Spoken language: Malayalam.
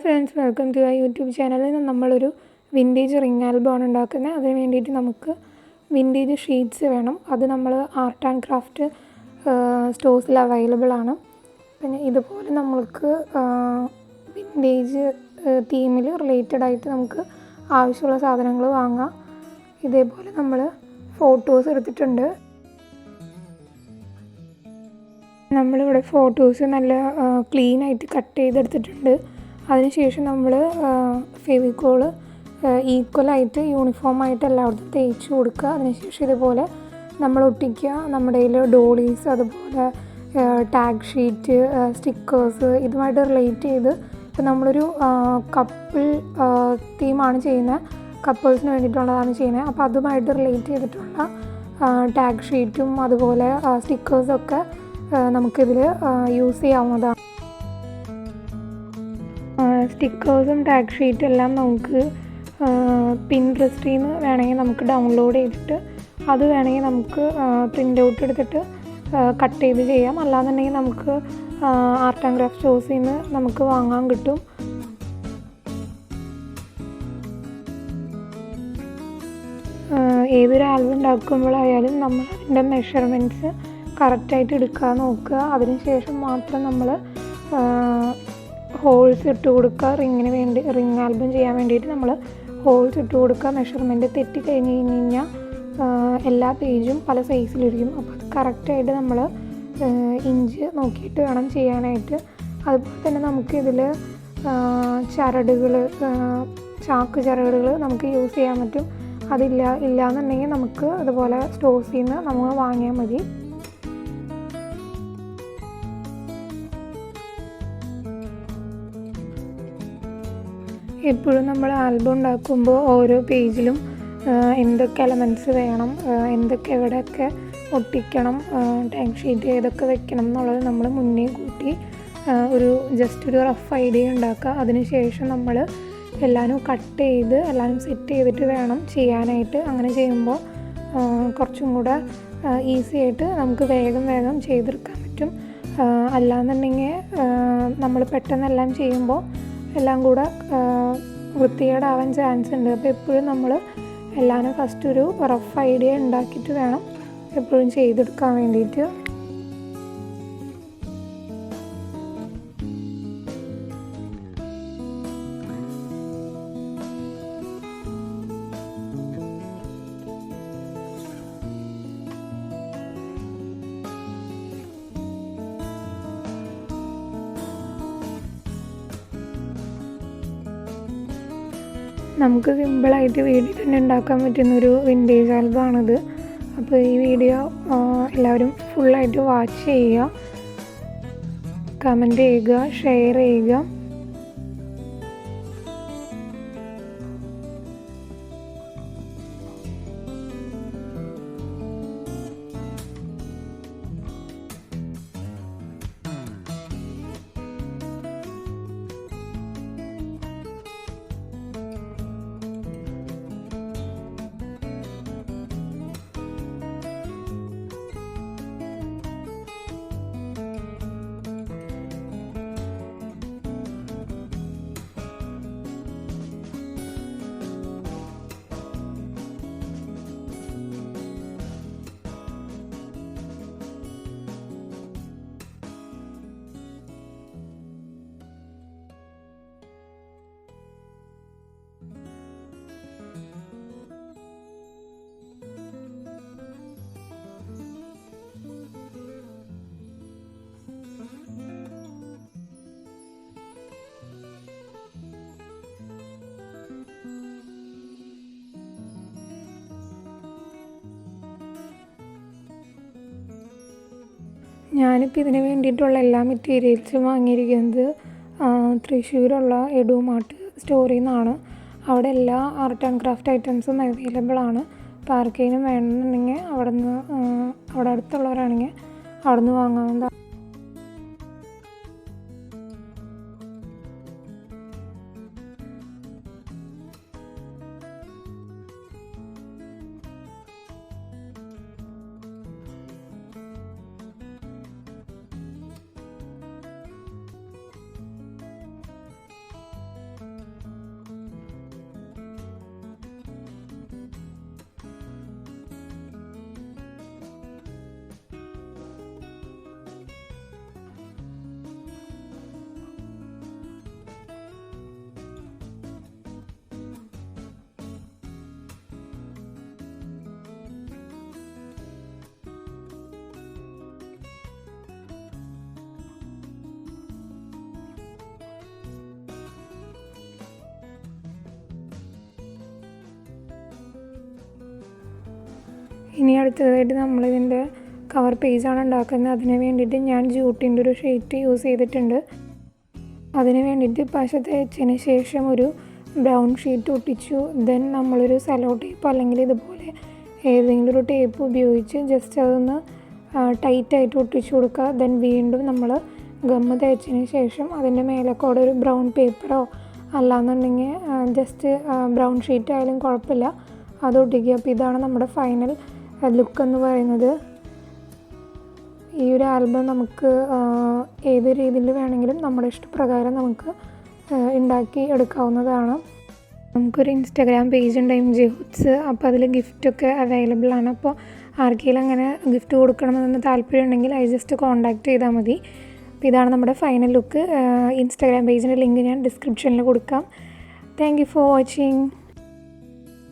Friends, welcome to our YouTube ചാനലിൽ നമ്മളൊരു വിൻറ്റേജ് റിംഗ് ആൽബമാണ് ഉണ്ടാക്കുന്നത്. അതിന് വേണ്ടിയിട്ട് നമുക്ക് വിൻറ്റേജ് ഷീറ്റ്സ് വേണം. അത് നമ്മൾ ആർട്ട് ആൻഡ് ക്രാഫ്റ്റ് സ്റ്റോഴ്സിൽ അവൈലബിൾ ആണ്. പിന്നെ ഇതുപോലെ നമ്മൾക്ക് വിൻറ്റേജ് തീമിൽ റിലേറ്റഡ് ആയിട്ട് നമുക്ക് ആവശ്യമുള്ള സാധനങ്ങൾ വാങ്ങാം. ഇതേപോലെ നമ്മൾ ഫോട്ടോസ് എടുത്തിട്ടുണ്ട്. നമ്മളിവിടെ ഫോട്ടോസ് നല്ല ക്ലീനായിട്ട് കട്ട് ചെയ്തെടുത്തിട്ടുണ്ട്. അതിനുശേഷം നമ്മൾ ഫെവിക്കോള് ഈക്വലായിട്ട് യൂണിഫോമായിട്ട് എല്ലായിടത്തും തേച്ച് കൊടുക്കുക. അതിനുശേഷം ഇതുപോലെ നമ്മൾ ഒട്ടിക്കുക. നമ്മുടെ കയ്യിൽ ഡോളീസ്, അതുപോലെ ടാഗ് ഷീറ്റ്, സ്റ്റിക്കേഴ്സ് ഇതുമായിട്ട് റിലേറ്റ് ചെയ്ത് ഇപ്പം നമ്മളൊരു കപ്പിൾ തീമാണ് ചെയ്യുന്നത്, കപ്പിൾസിന് വേണ്ടിയിട്ടുള്ളതാണ് ചെയ്യുന്നത്. അപ്പോൾ അതുമായിട്ട് റിലേറ്റ് ചെയ്തിട്ടുള്ള ടാഗ് ഷീറ്റും അതുപോലെ സ്റ്റിക്കേഴ്സൊക്കെ നമുക്കിതിൽ യൂസ് ചെയ്യാവുന്നതാണ്. സ്റ്റിക്കേഴ്സും ടാഗ് ഷീറ്റും എല്ലാം നമുക്ക് പിൻട്രസ്റ്റിൽ നിന്ന് വേണമെങ്കിൽ നമുക്ക് ഡൗൺലോഡ് ചെയ്തിട്ട് അത് വേണമെങ്കിൽ നമുക്ക് പ്രിൻ്റ് ഔട്ട് എടുത്തിട്ട് കട്ട് ചെയ്ത് ചെയ്യാം. അല്ലാന്നുണ്ടെങ്കിൽ നമുക്ക് ആർട്ട് ആൻഡ് ക്രാഫ്റ്റ് സ്റ്റോഴ്സിൽ നിന്ന് നമുക്ക് വാങ്ങാൻ കിട്ടും. ഏതൊരു ആൽബം ഉണ്ടാക്കുമ്പോഴായാലും നമ്മൾ അതിൻ്റെ മെഷർമെൻറ്റ്സ് കറക്റ്റായിട്ട് എടുക്കാൻ നോക്കുക. അതിനുശേഷം മാത്രം നമ്മൾ ഹോൾസ് ഇട്ട് കൊടുക്കുക. റിംഗ് ആൽബം ചെയ്യാൻ വേണ്ടിയിട്ട് നമ്മൾ ഹോൾസ് ഇട്ട് കൊടുക്കുക. മെഷർമെൻറ്റ് തെറ്റി കഴിഞ്ഞ് കഴിഞ്ഞാൽ എല്ലാ പേജും പല സൈസിലിരിക്കും. അപ്പോൾ അത് കറക്റ്റായിട്ട് നമ്മൾ ഇഞ്ച് നോക്കിയിട്ട് വേണം ചെയ്യാനായിട്ട്. അതുപോലെ തന്നെ നമുക്കിതിൽ ചാക്ക് ചരടുകൾ നമുക്ക് യൂസ് ചെയ്യാൻ പറ്റും. ഇല്ലയെന്നുണ്ടെങ്കിൽ നമുക്ക് അതുപോലെ സ്റ്റോഴ്സിൽ നിന്ന് നമ്മൾ വാങ്ങിയാൽ മതി. എപ്പോഴും നമ്മൾ ആൽബം ഉണ്ടാക്കുമ്പോൾ ഓരോ പേജിലും എന്തൊക്കെ എലമെൻറ്റ്സ് വേണം, എന്തൊക്കെ എവിടെയൊക്കെ ഒട്ടിക്കണം, ടാഗ് ഷീറ്റ് ഏതൊക്കെ വെക്കണം എന്നുള്ളത് നമ്മൾ മുന്നേ കൂട്ടി ജസ്റ്റ് ഒരു റഫ് ഐഡിയ ഉണ്ടാക്കുക. അതിനുശേഷം നമ്മൾ എല്ലാവരും കട്ട് ചെയ്ത് എല്ലാവരും സെറ്റ് ചെയ്തിട്ട് വേണം ചെയ്യാനായിട്ട്. അങ്ങനെ ചെയ്യുമ്പോൾ കുറച്ചും കൂടെ ഈസി ആയിട്ട് നമുക്ക് വേഗം ചെയ്തെടുക്കാൻ പറ്റും. അല്ലാന്നുണ്ടെങ്കിൽ നമ്മൾ പെട്ടെന്നെല്ലാം ചെയ്യുമ്പോൾ എല്ലാം കൂടെ വൃത്തികേടാവാൻ ചാൻസ് ഉണ്ട്. അപ്പോൾ എപ്പോഴും നമ്മൾ എല്ലാവരും ഫസ്റ്റ് ഒരു റഫ് ഐഡിയ ഉണ്ടാക്കിയിട്ട് വേണം എപ്പോഴും ചെയ്തെടുക്കാൻ വേണ്ടിയിട്ട്. നമുക്ക് സിമ്പിളായിട്ട് വീട്ടിൽ തന്നെ ഉണ്ടാക്കാൻ പറ്റുന്നൊരു വിൻറ്റേജ് ആൽബമാണിത്. അപ്പോൾ ഈ വീഡിയോ എല്ലാവരും ഫുള്ളായിട്ട് വാച്ച് ചെയ്യുക, കമൻറ്റ് ചെയ്യുക, ഷെയർ ചെയ്യുക. ഞാനിപ്പോൾ ഇതിന് വേണ്ടിയിട്ടുള്ള എല്ലാ മെറ്റീരിയൽസും വാങ്ങിയിരിക്കുന്നത് തൃശ്ശൂരുള്ള എടുമാർട്ട് സ്റ്റോറിൽ നിന്നാണ്. അവിടെ എല്ലാ ആർട്ട് ആൻഡ് ക്രാഫ്റ്റ് ഐറ്റംസും അവൈലബിൾ ആണ്. അപ്പോൾ ആർക്കെങ്കിലും വേണമെന്നുണ്ടെങ്കിൽ അവിടെ അടുത്തുള്ളവരാണെങ്കിൽ അവിടെ നിന്ന് വാങ്ങാവുന്നതാണ്. ഇനി അടുത്തതായിട്ട് നമ്മളിതിൻ്റെ കവർ പേജാണ് ഉണ്ടാക്കുന്നത്. അതിന് വേണ്ടിയിട്ട് ഞാൻ ജൂട്ടിൻ്റെ ഒരു ഷീറ്റ് യൂസ് ചെയ്തിട്ടുണ്ട്. അതിന് വേണ്ടിയിട്ട് പശ തേച്ചതിന് ശേഷം ഒരു ബ്രൗൺ ഷീറ്റ് ഒട്ടിച്ചു. ദെൻ നമ്മളൊരു സെലോ ടേപ്പ് അല്ലെങ്കിൽ ഇതുപോലെ ഏതെങ്കിലും ഒരു ടേപ്പ് ഉപയോഗിച്ച് ജസ്റ്റ് അതൊന്ന് ടൈറ്റായിട്ട് ഒട്ടിച്ചു കൊടുക്കുക. ദെൻ വീണ്ടും നമ്മൾ ഗമ്മ് തേച്ചതിന് ശേഷം അതിൻ്റെ മേലേക്കൂടെ ഒരു ബ്രൗൺ പേപ്പറോ അല്ലാന്നുണ്ടെങ്കിൽ ജസ്റ്റ് ബ്രൗൺ ഷീറ്റ് ആയാലും കുഴപ്പമില്ല, അത് ഒട്ടിക്കുക. അപ്പോൾ ഇതാണ് നമ്മുടെ ഫൈനൽ ലുക്ക് എന്ന് പറയുന്നത്. ഈ ഒരു ആൽബം നമുക്ക് ഏത് രീതിയിൽ വേണമെങ്കിലും നമ്മുടെ ഇഷ്ടപ്രകാരം നമുക്ക് ഉണ്ടാക്കി എടുക്കാവുന്നതാണ്. നമുക്കൊരു ഇൻസ്റ്റാഗ്രാം പേജ് ഉണ്ട് MJ ഹുഡ്സ്. അപ്പോൾ അതിൽ ഗിഫ്റ്റൊക്കെ അവൈലബിൾ ആണ്. അപ്പോൾ ആർക്കെങ്കിലും അങ്ങനെ ഗിഫ്റ്റ് കൊടുക്കണമെന്ന് താല്പര്യം ഉണ്ടെങ്കിൽ അത് ജസ്റ്റ് കോൺടാക്റ്റ് ചെയ്താൽ മതി. അപ്പോൾ ഇതാണ് നമ്മുടെ ഫൈനൽ ലുക്ക്. ഇൻസ്റ്റാഗ്രാം പേജിൻ്റെ ലിങ്ക് ഞാൻ ഡിസ്ക്രിപ്ഷനിൽ കൊടുക്കാം. Thank you for watching.